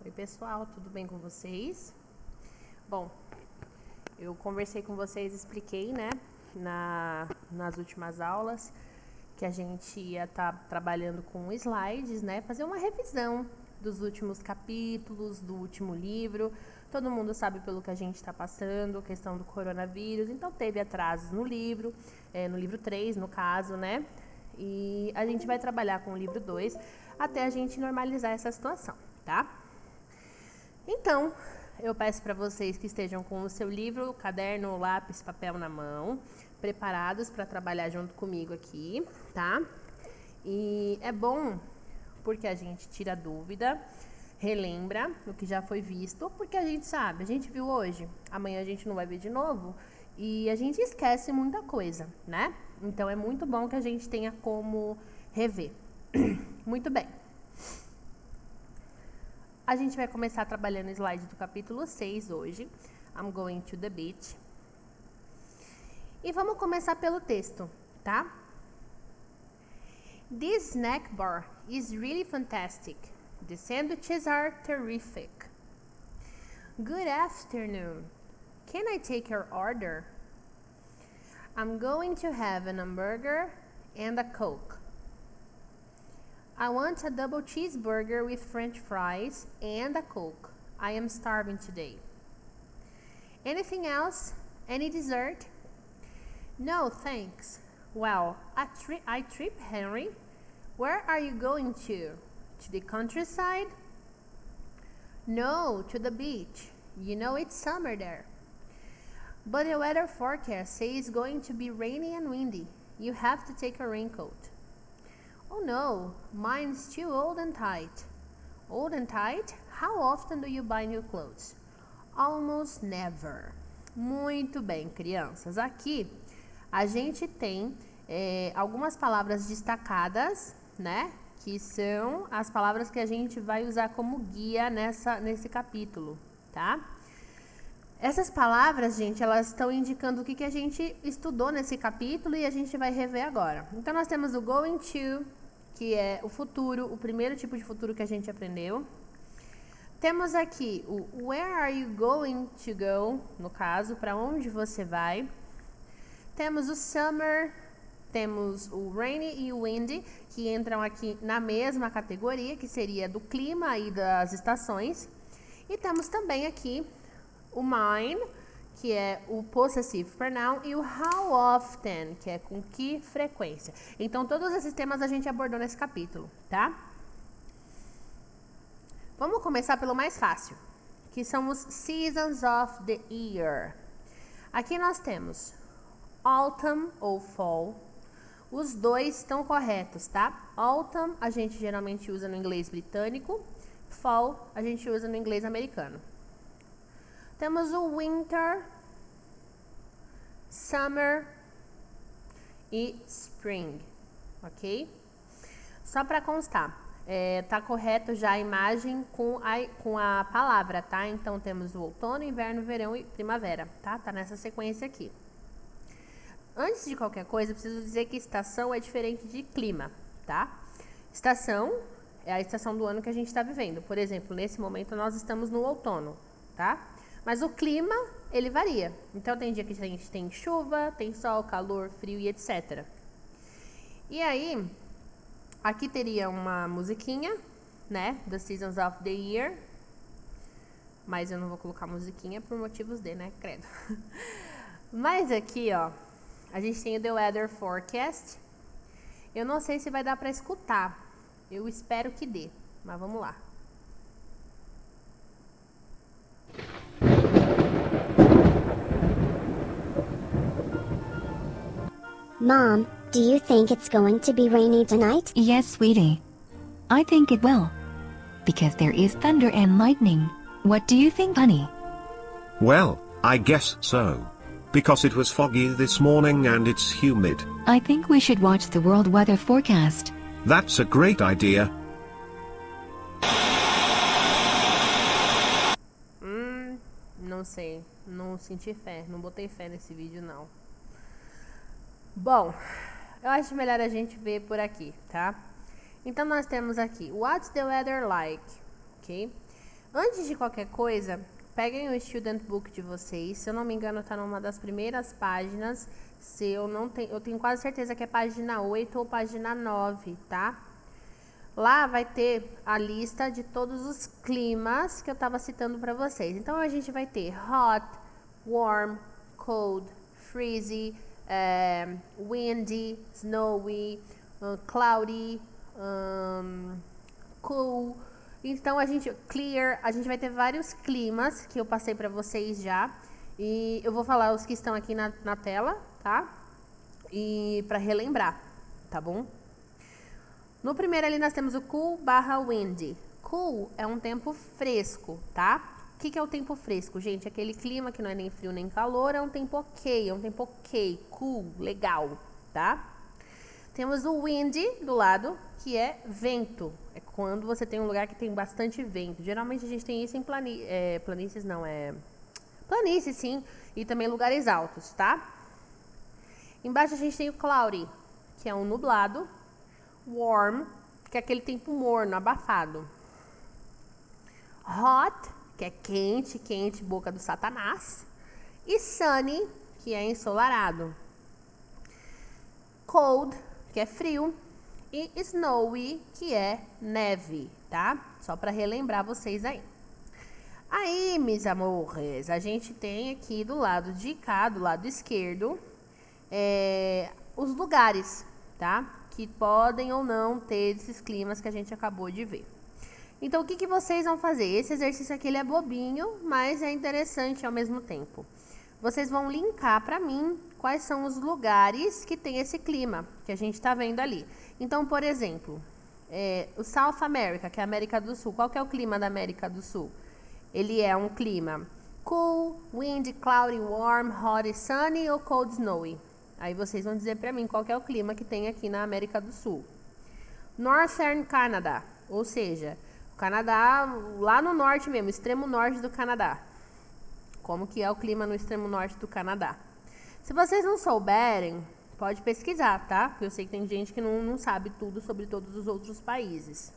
Oi pessoal, tudo bem com vocês? Bom, eu conversei com vocês, expliquei, né, nas últimas aulas, que a gente ia estar trabalhando com slides, né, fazer uma revisão dos últimos capítulos, do último livro. Todo mundo sabe pelo que a gente está passando, questão do coronavírus, então teve atrasos no livro 3, no caso, né, e a gente vai trabalhar com o livro 2 até a gente normalizar essa situação, tá? Então, eu peço para vocês que estejam com o seu livro, caderno, lápis, papel na mão, preparados para trabalhar junto comigo aqui, tá? E é bom porque a gente tira dúvida, relembra o que já foi visto, porque a gente sabe, a gente viu hoje, amanhã a gente não vai ver de novo e a gente esquece muita coisa, né? Então é muito bom que a gente tenha como rever. Muito bem. A gente vai começar trabalhando o slide do capítulo 6 hoje. I'm going to the beach. E vamos começar pelo texto, tá? This snack bar is really fantastic. The sandwiches are terrific. Good afternoon. Can I take your order? I'm going to have an hamburger and a Coke. I want a double cheeseburger with French fries and a Coke. I am starving today. Anything else? Any dessert? No, thanks. Well, I trip, Henry. Where are you going to? To the countryside? No, to the beach. You know it's summer there. But the weather forecast says it's going to be rainy and windy. You have to take a raincoat. Oh no, mine's too old and tight. Old and tight? How often do you buy new clothes? Almost never. Muito bem, crianças. Aqui a gente tem algumas palavras destacadas, né? Que são as palavras que a gente vai usar como guia nesse capítulo, tá? Essas palavras, gente, elas estão indicando o que a gente estudou nesse capítulo e a gente vai rever agora. Então, nós temos o going to, que é o futuro, o primeiro tipo de futuro que a gente aprendeu. Temos aqui o where are you going to go, no caso, para onde você vai. Temos o summer, temos o rainy e o windy, que entram aqui na mesma categoria, que seria do clima e das estações. E temos também aqui o mine, que é o possessive pronoun, e o how often, que é com que frequência. Então, todos esses temas a gente abordou nesse capítulo, tá? Vamos começar pelo mais fácil, que são os seasons of the year. Aqui nós temos autumn ou fall. Os dois estão corretos, tá? Autumn a gente geralmente usa no inglês britânico, fall a gente usa no inglês americano. Temos o winter, summer e spring, ok? Só para constar, tá correto já a imagem com a palavra, tá? Então, temos o outono, inverno, verão e primavera, tá? Tá nessa sequência aqui. Antes de qualquer coisa, eu preciso dizer que estação é diferente de clima, tá? Estação é a estação do ano que a gente está vivendo. Por exemplo, nesse momento nós estamos no outono, tá? Mas o clima, ele varia. Então, tem dia que a gente tem chuva, tem sol, calor, frio e etc. E aí, aqui teria uma musiquinha, né? The Seasons of the Year. Mas eu não vou colocar musiquinha por motivos de, né? Credo. Mas aqui, ó, a gente tem o The Weather Forecast. Eu não sei se vai dar pra escutar. Eu espero que dê. Mas vamos lá. Mom, do you think it's going to be rainy tonight? Yes, sweetie. I think it will. Because there is thunder and lightning. What do you think, honey? Well, I guess so. Because it was foggy this morning and it's humid. I think we should watch the world weather forecast. That's a great idea. Não sei. Não senti fé. Não botei fé nesse vídeo, não. Bom, eu acho melhor a gente ver por aqui, tá? Então, nós temos aqui, what's the weather like? Ok? Antes de qualquer coisa, peguem o Student Book de vocês. Se eu não me engano, tá numa das primeiras páginas. Eu tenho quase certeza que é página 8 ou página 9, tá? Lá vai ter a lista de todos os climas que eu estava citando para vocês. Então, a gente vai ter hot, warm, cold, freezy, windy, snowy, cloudy, cool. Então, clear, a gente vai ter vários climas que eu passei para vocês já. E eu vou falar os que estão aqui na tela, tá? E para relembrar, tá bom? No primeiro ali nós temos o cool/windy. Cool é um tempo fresco, tá? O que é o tempo fresco, gente? Aquele clima que não é nem frio nem calor, é um tempo ok, cool, legal, tá? Temos o windy do lado, que é vento. É quando você tem um lugar que tem bastante vento. Geralmente a gente tem isso em planícies, sim, e também lugares altos, tá? Embaixo a gente tem o cloudy, que é um nublado. Warm, que é aquele tempo morno, abafado. Hot, que é quente, boca do Satanás. E sunny, que é ensolarado. Cold, que é frio. E snowy, que é neve, tá? Só para relembrar vocês aí. Aí, meus amores, a gente tem aqui do lado de cá, do lado esquerdo, os lugares, tá? Que podem ou não ter esses climas que a gente acabou de ver. Então, o que vocês vão fazer? Esse exercício aqui ele é bobinho, mas é interessante ao mesmo tempo. Vocês vão linkar para mim quais são os lugares que tem esse clima que a gente está vendo ali. Então, por exemplo, o South America, que é a América do Sul. Qual que é o clima da América do Sul? Ele é um clima cool, windy, cloudy, warm, hot, sunny ou cold, snowy. Aí vocês vão dizer para mim qual que é o clima que tem aqui na América do Sul. Northern Canada, ou seja, o Canadá lá no norte mesmo, extremo norte do Canadá. Como que é o clima no extremo norte do Canadá? Se vocês não souberem, pode pesquisar, tá? Porque eu sei que tem gente que não sabe tudo sobre todos os outros países.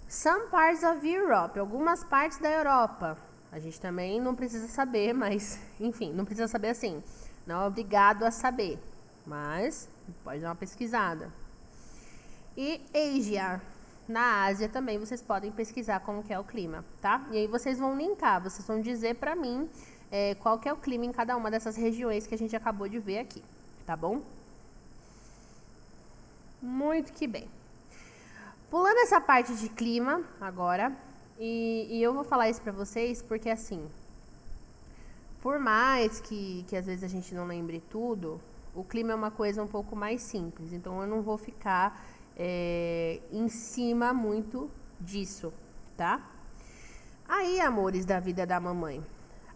Some parts of Europe, algumas partes da Europa. A gente também não precisa saber, mas, enfim, não precisa saber assim. Não é obrigado a saber, mas pode dar uma pesquisada. E Ásia, na Ásia também vocês podem pesquisar como que é o clima, tá? E aí vocês vão linkar, vocês vão dizer pra mim qual que é o clima em cada uma dessas regiões que a gente acabou de ver aqui, tá bom? Muito que bem. Pulando essa parte de clima agora, e eu vou falar isso pra vocês porque assim, por mais que às vezes a gente não lembre tudo, o clima é uma coisa um pouco mais simples. Então, eu não vou ficar em cima muito disso, tá? Aí, amores da vida da mamãe.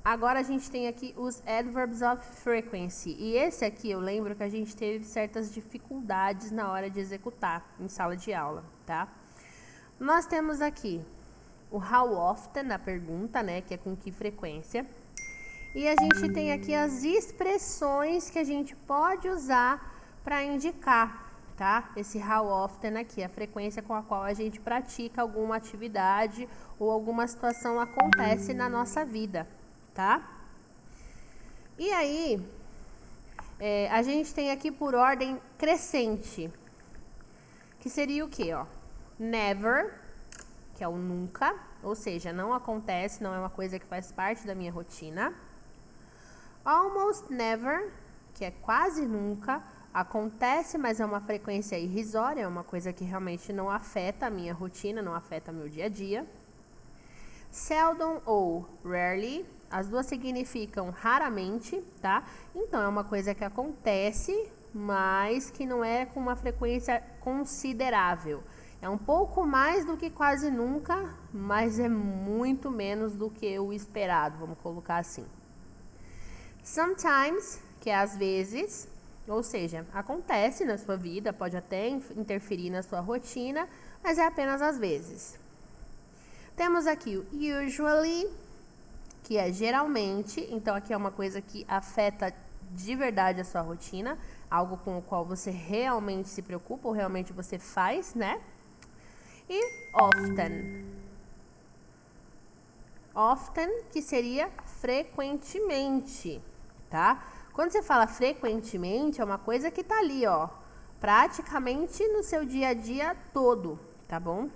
Agora a gente tem aqui os adverbs of frequency. E esse aqui eu lembro que a gente teve certas dificuldades na hora de executar em sala de aula, tá? Nós temos aqui o how often, na pergunta, né? Que é com que frequência. E a gente tem aqui as expressões que a gente pode usar para indicar, tá? Esse how often aqui, a frequência com a qual a gente pratica alguma atividade ou alguma situação acontece na nossa vida, tá? E aí, a gente tem aqui por ordem crescente, que seria o quê, ó? Never, que é o nunca, ou seja, não acontece, não é uma coisa que faz parte da minha rotina. Almost never, que é quase nunca, acontece, mas é uma frequência irrisória, é uma coisa que realmente não afeta a minha rotina, não afeta meu dia a dia. Seldom ou rarely, as duas significam raramente, tá? Então, é uma coisa que acontece, mas que não é com uma frequência considerável. É um pouco mais do que quase nunca, mas é muito menos do que o esperado, vamos colocar assim. Sometimes, que é às vezes, ou seja, acontece na sua vida, pode até interferir na sua rotina, mas é apenas às vezes. Temos aqui o usually, que é geralmente, então aqui é uma coisa que afeta de verdade a sua rotina, algo com o qual você realmente se preocupa ou realmente você faz, né? E often. often, que seria frequentemente, tá? Quando você fala frequentemente, é uma coisa que tá ali, ó, praticamente no seu dia a dia todo, tá bom?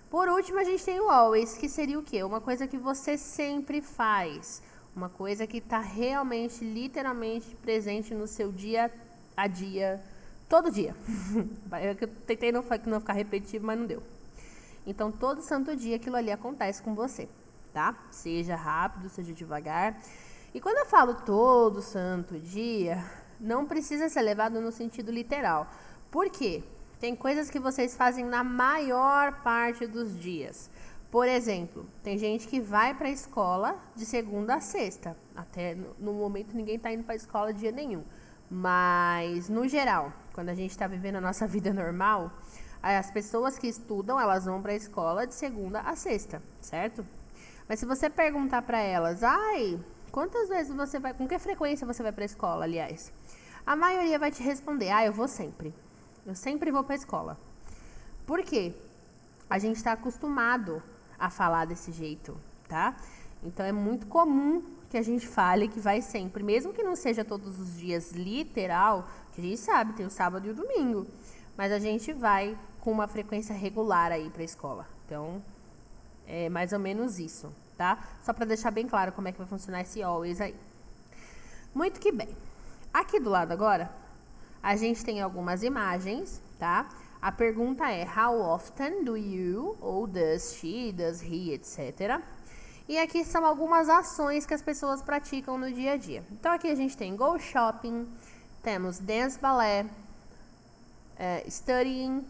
Por último, a gente tem o always, que seria o quê? Uma coisa que você sempre faz, uma coisa que tá realmente, literalmente presente no seu dia a dia, todo dia. Eu tentei não ficar repetitivo, mas não deu. Então, todo santo dia aquilo ali acontece com você, tá? Seja rápido, seja devagar. E quando eu falo todo santo dia, não precisa ser levado no sentido literal. Por quê? Tem coisas que vocês fazem na maior parte dos dias. Por exemplo, tem gente que vai para a escola de segunda a sexta. Até no momento ninguém está indo para a escola dia nenhum. Mas, no geral, quando a gente está vivendo a nossa vida normal, as pessoas que estudam, elas vão para a escola de segunda a sexta, certo? Mas se você perguntar para elas, quantas vezes você vai, com que frequência você vai para a escola, aliás? A maioria vai te responder, eu vou sempre. Eu sempre vou para a escola. Por quê? A gente está acostumado a falar desse jeito, tá? Então, é muito comum que a gente fale que vai sempre, mesmo que não seja todos os dias literal, que a gente sabe, tem o sábado e o domingo, mas a gente vai com uma frequência regular aí para a escola. Então, é mais ou menos isso, tá? Só para deixar bem claro como é que vai funcionar esse always aí. Muito que bem. Aqui do lado agora, a gente tem algumas imagens, tá? A pergunta é, how often do you, ou does she, does he, etc. E aqui são algumas ações que as pessoas praticam no dia a dia. Então, aqui a gente tem go shopping, temos dance ballet, studying,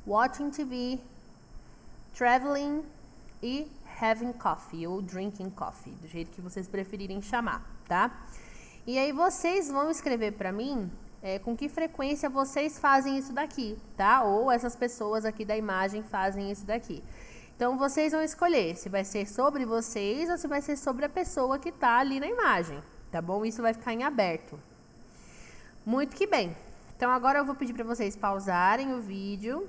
watching TV, traveling e having coffee, ou drinking coffee, do jeito que vocês preferirem chamar, tá? E aí vocês vão escrever para mim com que frequência vocês fazem isso daqui, tá? Ou essas pessoas aqui da imagem fazem isso daqui. Então, vocês vão escolher se vai ser sobre vocês ou se vai ser sobre a pessoa que tá ali na imagem, tá bom? Isso vai ficar em aberto. Muito que bem. Então, agora eu vou pedir para vocês pausarem o vídeo,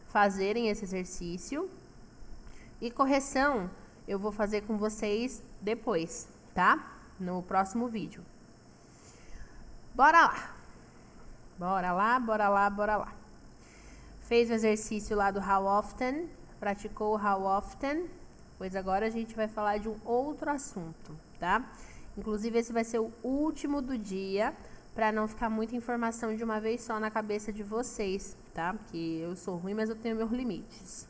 fazerem esse exercício. E correção eu vou fazer com vocês depois, tá? No próximo vídeo. Bora lá! Bora lá, bora lá, bora lá. Fez o exercício lá do how often, praticou o how often, pois agora a gente vai falar de um outro assunto, tá? Inclusive esse vai ser o último do dia, para não ficar muita informação de uma vez só na cabeça de vocês, tá? Porque eu sou ruim, mas eu tenho meus limites.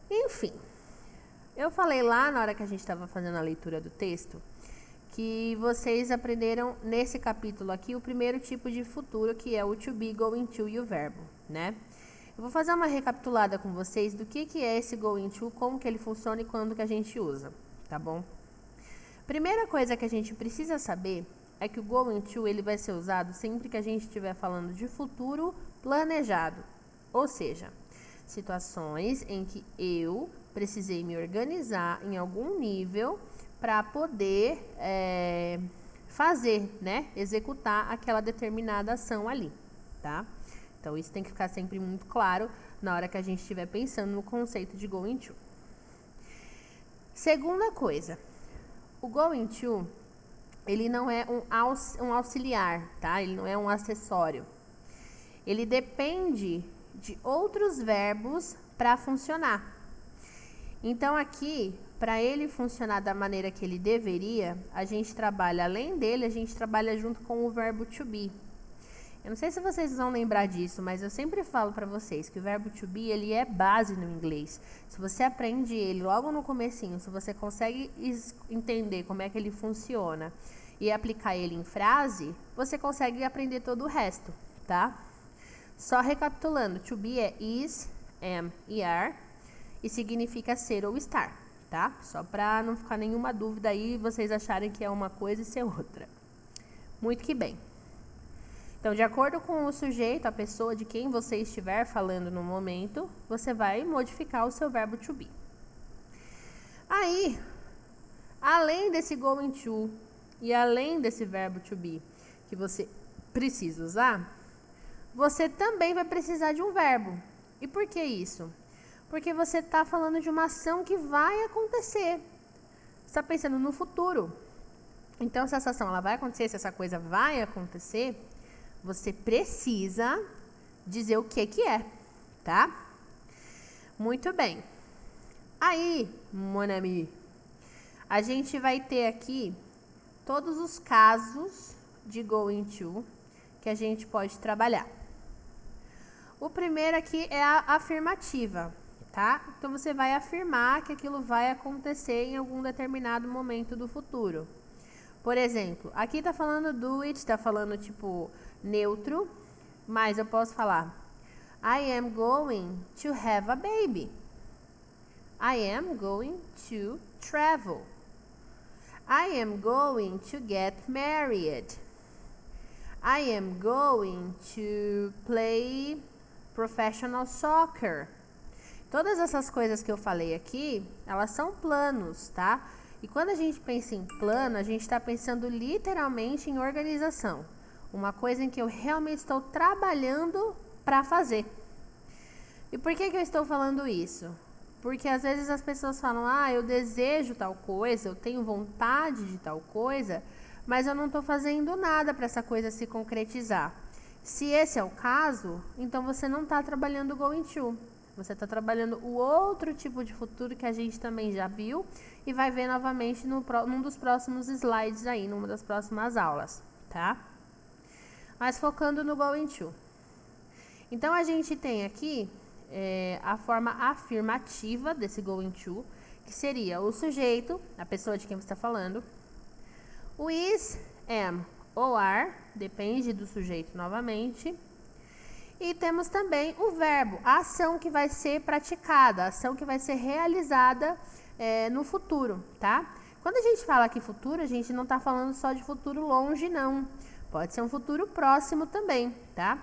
Enfim, eu falei lá na hora que a gente estava fazendo a leitura do texto, que vocês aprenderam nesse capítulo aqui o primeiro tipo de futuro, que é o to be, going to e o verbo, né? Eu vou fazer uma recapitulada com vocês do que é esse going to, como que ele funciona e quando que a gente usa, tá bom? Primeira coisa que a gente precisa saber é que o going to ele vai ser usado sempre que a gente estiver falando de futuro planejado, ou seja, situações em que eu precisei me organizar em algum nível para poder fazer, né, executar aquela determinada ação ali, tá? Então, isso tem que ficar sempre muito claro na hora que a gente estiver pensando no conceito de going to. Segunda coisa, o going to, ele não é um auxiliar, tá? Ele não é um acessório. Ele depende de outros verbos para funcionar. Então, aqui, para ele funcionar da maneira que ele deveria, a gente trabalha, além dele, a gente trabalha junto com o verbo to be. Eu não sei se vocês vão lembrar disso, mas eu sempre falo para vocês que o verbo to be, ele é base no inglês. Se você aprende ele logo no comecinho, se você consegue entender como é que ele funciona e aplicar ele em frase, você consegue aprender todo o resto, tá? Só recapitulando, to be é is, am e are, e significa ser ou estar, tá? Só para não ficar nenhuma dúvida aí, vocês acharem que é uma coisa e ser outra. Muito que bem. Então, de acordo com o sujeito, a pessoa de quem você estiver falando no momento, você vai modificar o seu verbo to be. Aí, além desse going to e além desse verbo to be que você precisa usar, você também vai precisar de um verbo. E por que isso? Porque você está falando de uma ação que vai acontecer. Você está pensando no futuro. Então, se essa ação ela vai acontecer, se essa coisa vai acontecer, você precisa dizer o que é, tá? Muito bem. Aí, mon ami, a gente vai ter aqui todos os casos de going to que a gente pode trabalhar. O primeiro aqui é a afirmativa, tá? Então, você vai afirmar que aquilo vai acontecer em algum determinado momento do futuro. Por exemplo, aqui tá falando do it, tá falando tipo neutro, mas eu posso falar I am going to have a baby. I am going to travel. I am going to get married. I am going to play professional soccer. Todas essas coisas que eu falei aqui, elas são planos, tá? E quando a gente pensa em plano, a gente está pensando literalmente em organização. Uma coisa em que eu realmente estou trabalhando para fazer. E por que eu estou falando isso? Porque às vezes as pessoas falam, eu desejo tal coisa, eu tenho vontade de tal coisa, mas eu não estou fazendo nada para essa coisa se concretizar. Se esse é o caso, então você não está trabalhando o going to. Você está trabalhando o outro tipo de futuro que a gente também já viu e vai ver novamente num dos próximos slides aí, numa das próximas aulas, tá? Mas focando no going to. Então, a gente tem aqui a forma afirmativa desse going to, que seria o sujeito, a pessoa de quem você está falando, o is, am ou are, depende do sujeito novamente. E temos também o verbo, a ação que vai ser praticada, a ação que vai ser realizada no futuro, tá? Quando a gente fala aqui futuro, a gente não está falando só de futuro longe, não. Pode ser um futuro próximo também, tá?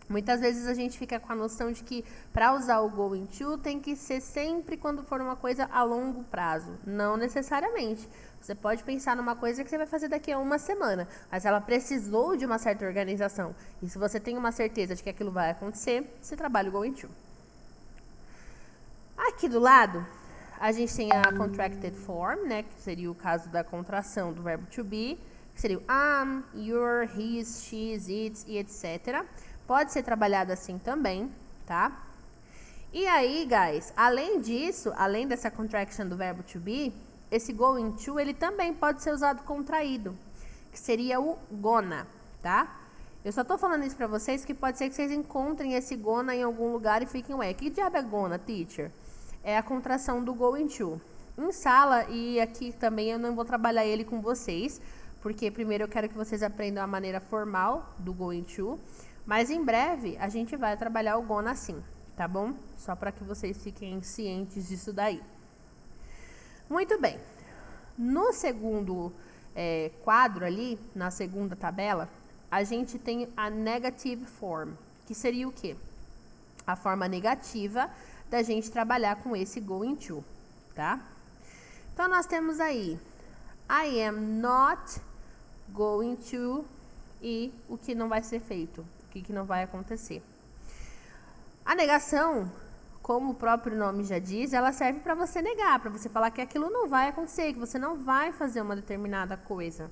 Muitas vezes a gente fica com a noção de que para usar o going to tem que ser sempre quando for uma coisa a longo prazo. Não necessariamente. Você pode pensar numa coisa que você vai fazer daqui a uma semana, mas ela precisou de uma certa organização. E se você tem uma certeza de que aquilo vai acontecer, você trabalha o going to. Aqui do lado, a gente tem a contracted form, né, que seria o caso da contração do verbo to be, que seria o am, your, his, she's, its e etc. Pode ser trabalhado assim também, tá? E aí, guys, além disso, além dessa contraction do verbo to be, esse going to, ele também pode ser usado contraído, que seria o gonna, tá? Eu só tô falando isso pra vocês que pode ser que vocês encontrem esse gonna em algum lugar e fiquem, que diabo é gonna, teacher? É a contração do going to. Em sala, e aqui também eu não vou trabalhar ele com vocês, porque primeiro eu quero que vocês aprendam a maneira formal do going to, mas em breve a gente vai trabalhar o gonna assim, tá bom? Só para que vocês fiquem cientes disso daí. Muito bem. No segundo quadro ali, na segunda tabela, a gente tem a negative form, que seria o quê? A forma negativa da gente trabalhar com esse going to, tá? Então, nós temos aí I am not going to e o que não vai ser feito, o que não vai acontecer. A negação, como o próprio nome já diz, ela serve para você negar, para você falar que aquilo não vai acontecer, que você não vai fazer uma determinada coisa.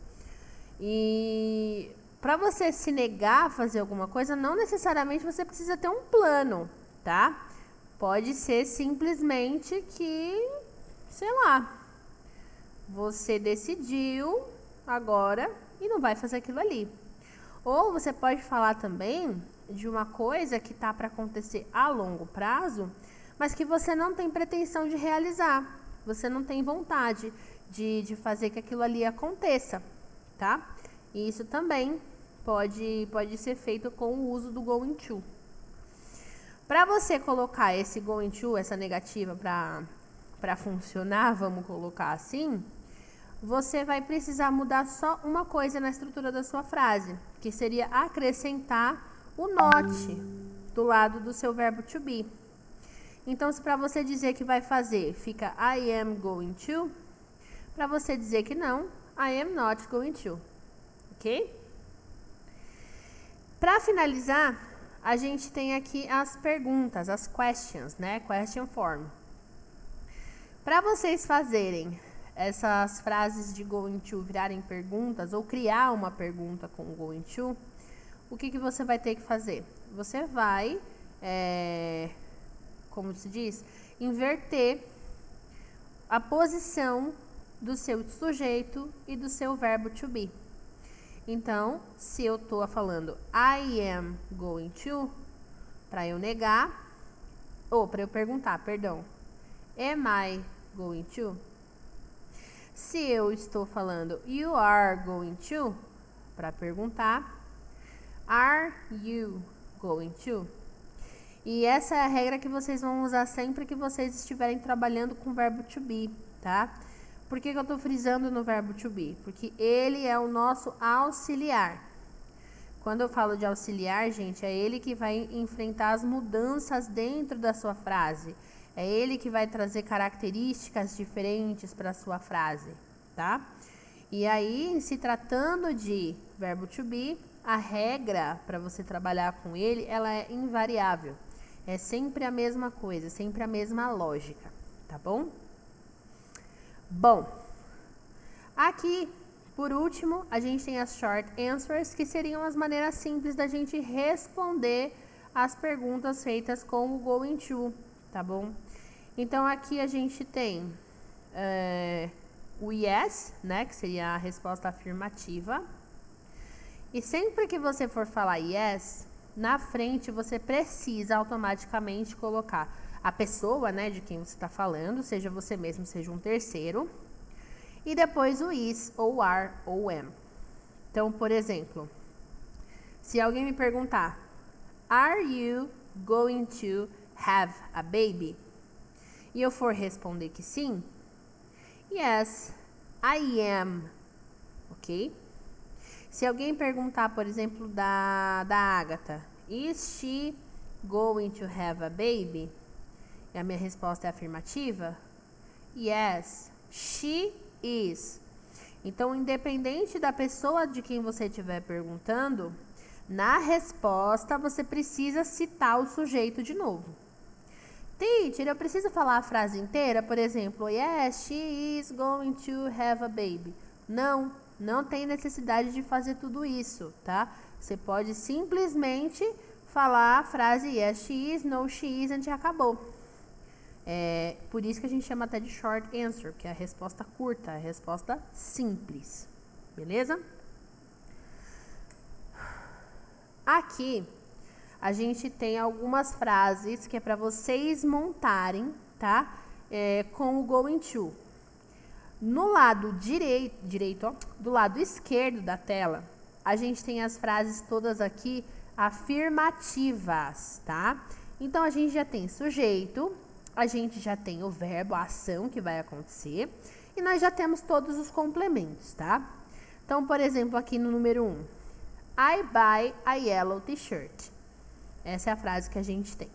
E para você se negar a fazer alguma coisa, não necessariamente você precisa ter um plano, tá? Pode ser simplesmente que, sei lá, você decidiu agora e não vai fazer aquilo ali. Ou você pode falar também de uma coisa que está para acontecer a longo prazo, mas que você não tem pretensão de realizar. Você não tem vontade de fazer que aquilo ali aconteça, tá? E isso também pode ser feito com o uso do going to. Para você colocar esse going to, essa negativa para funcionar, vamos colocar assim, você vai precisar mudar só uma coisa na estrutura da sua frase, que seria acrescentar o not do lado do seu verbo to be. Então, se para você dizer que vai fazer, fica I am going to, para você dizer que não, I am not going to, ok? Para finalizar, a gente tem aqui as perguntas, as questions, né? Question form. Para vocês fazerem essas frases de going to virarem perguntas ou criar uma pergunta com o going to, o que você vai ter que fazer? Você vai, como se diz, inverter a posição do seu sujeito e do seu verbo to be. Então, se eu estou falando I am going to, para eu negar, ou para eu perguntar, perdão, am I going to? Se eu estou falando you are going to, para perguntar, are you going to? E essa é a regra que vocês vão usar sempre que vocês estiverem trabalhando com o verbo to be, tá? Por que eu estou frisando no verbo to be? Porque ele é o nosso auxiliar. Quando eu falo de auxiliar, gente, é ele que vai enfrentar as mudanças dentro da sua frase. É ele que vai trazer características diferentes para a sua frase, tá? E aí, se tratando de verbo to be, a regra para você trabalhar com ele, ela é invariável. É sempre a mesma coisa, sempre a mesma lógica, tá bom? Bom, aqui, por último, a gente tem as short answers, que seriam as maneiras simples da gente responder as perguntas feitas com o going to, tá bom? Então, aqui a gente tem o yes, né, que seria a resposta afirmativa. E sempre que você for falar yes, na frente você precisa automaticamente colocar a pessoa, né, de quem você está falando, seja você mesmo, seja um terceiro, e depois o is, ou are, ou am. Então, por exemplo, se alguém me perguntar, are you going to have a baby? E eu for responder que sim, yes, I am, ok? Se alguém perguntar, por exemplo, da Agatha, is she going to have a baby? E a minha resposta é afirmativa, yes, she is. Então, independente da pessoa de quem você estiver perguntando, na resposta você precisa citar o sujeito de novo. Teacher, eu preciso falar a frase inteira? Por exemplo, yes, she is going to have a baby. Não tem necessidade de fazer tudo isso, tá? Você pode simplesmente falar a frase yes, she is, no, she isn't e acabou. Por isso que a gente chama até de short answer, que é a resposta curta, a resposta simples. Beleza? Aqui a gente tem algumas frases que é para vocês montarem, tá? Com o going to. No lado direito, ó, do lado esquerdo da tela, a gente tem as frases todas aqui afirmativas, tá? Então, a gente já tem sujeito, a gente já tem o verbo, a ação que vai acontecer, e nós já temos todos os complementos, tá? Então, por exemplo, aqui no número 1, I buy a yellow t-shirt. Essa é a frase que a gente tem.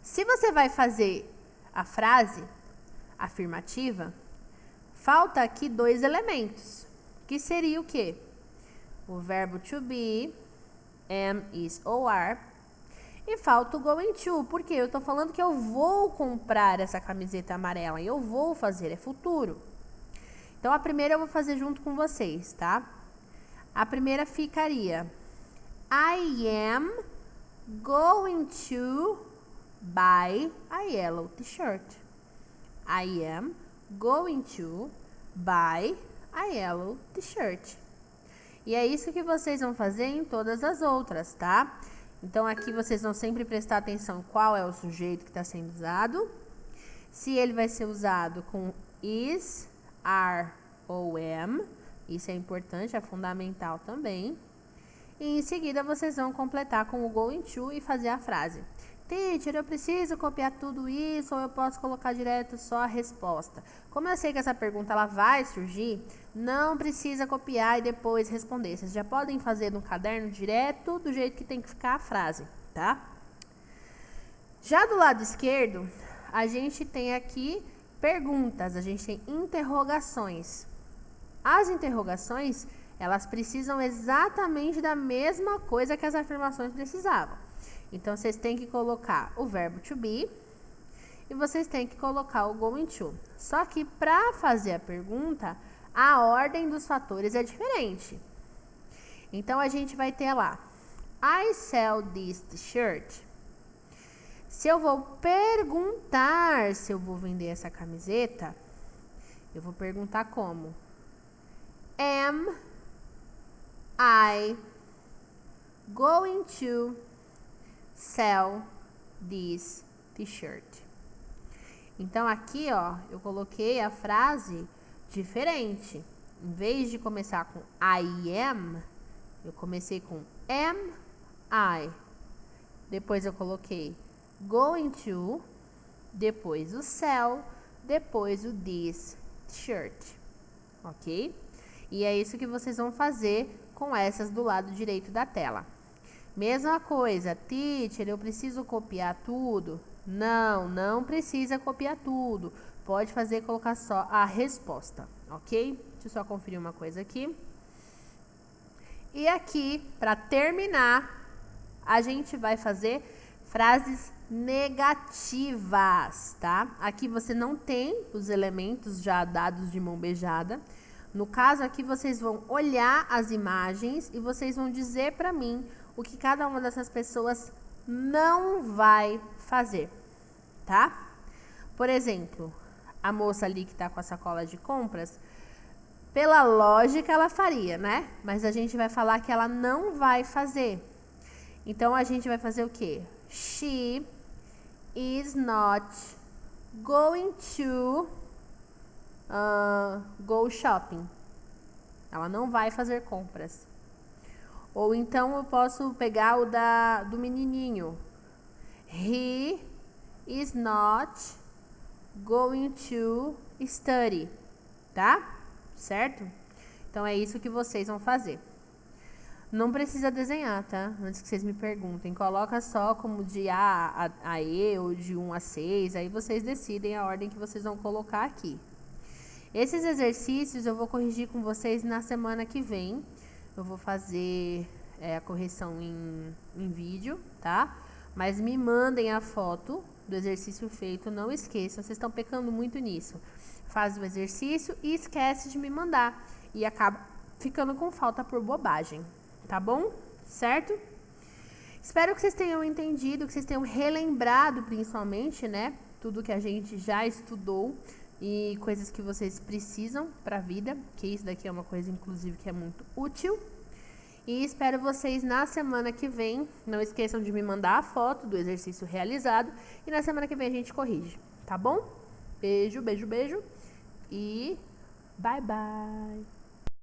Se você vai fazer a frase afirmativa, falta aqui 2 elementos, que seria o quê? O verbo to be, am, is ou are, e falta o going to, porque eu tô falando que eu vou comprar essa camiseta amarela, e eu vou fazer, é futuro. Então, a primeira eu vou fazer junto com vocês, tá? A primeira ficaria, I am going to buy a yellow t-shirt. I am going to buy a yellow t-shirt. E é isso que vocês vão fazer em todas as outras, tá? Então, aqui vocês vão sempre prestar atenção qual é o sujeito que está sendo usado. Se ele vai ser usado com is, are ou am. Isso é importante, é fundamental também. E em seguida, vocês vão completar com o going to e fazer a frase. Teacher, eu preciso copiar tudo isso ou eu posso colocar direto só a resposta? Como eu sei que essa pergunta ela vai surgir, não precisa copiar e depois responder. Vocês já podem fazer no caderno direto do jeito que tem que ficar a frase, tá? Já do lado esquerdo, a gente tem aqui perguntas, a gente tem interrogações. As interrogações elas precisam exatamente da mesma coisa que as afirmações precisavam. Então, vocês têm que colocar o verbo to be e vocês têm que colocar o going to. Só que para fazer a pergunta, a ordem dos fatores é diferente. Então, a gente vai ter lá, I sell this t-shirt. Se eu vou perguntar se eu vou vender essa camiseta, eu vou perguntar como? Am I going to sell this t-shirt? Então, aqui, ó, eu coloquei a frase diferente. Em vez de começar com I am, eu comecei com am I. Depois eu coloquei going to, depois o sell, depois o this shirt, ok? E é isso que vocês vão fazer com essas do lado direito da tela. Mesma coisa, teacher, eu preciso copiar tudo? Não, não precisa copiar tudo. Pode fazer colocar só a resposta, ok? Deixa eu só conferir uma coisa aqui. E aqui, para terminar, a gente vai fazer frases negativas, tá? Aqui você não tem os elementos já dados de mão beijada. No caso aqui, vocês vão olhar as imagens e vocês vão dizer para mim o que cada uma dessas pessoas não vai fazer, tá? Por exemplo, a moça ali que tá com a sacola de compras, pela lógica ela faria, né? Mas a gente vai falar que ela não vai fazer. Então, a gente vai fazer o quê? She is not going to go shopping. Ela não vai fazer compras. Ou então, eu posso pegar o do menininho. He is not going to study. Tá? Certo? Então, é isso que vocês vão fazer. Não precisa desenhar, tá? Antes que vocês me perguntem. Coloca só como de A a E ou de 1 a 6. Aí vocês decidem a ordem que vocês vão colocar aqui. Esses exercícios eu vou corrigir com vocês na semana que vem. Eu vou fazer a correção em vídeo, tá? Mas me mandem a foto do exercício feito. Não esqueçam, vocês estão pecando muito nisso. Faz o exercício e esquece de me mandar. E acaba ficando com falta por bobagem. Tá bom? Certo? Espero que vocês tenham entendido, que vocês tenham relembrado principalmente, né? Tudo que a gente já estudou e coisas que vocês precisam para a vida, que isso daqui é uma coisa, inclusive, que é muito útil. E espero vocês na semana que vem. Não esqueçam de me mandar a foto do exercício realizado e na semana que vem a gente corrige, tá bom? Beijo, beijo, beijo e bye, bye!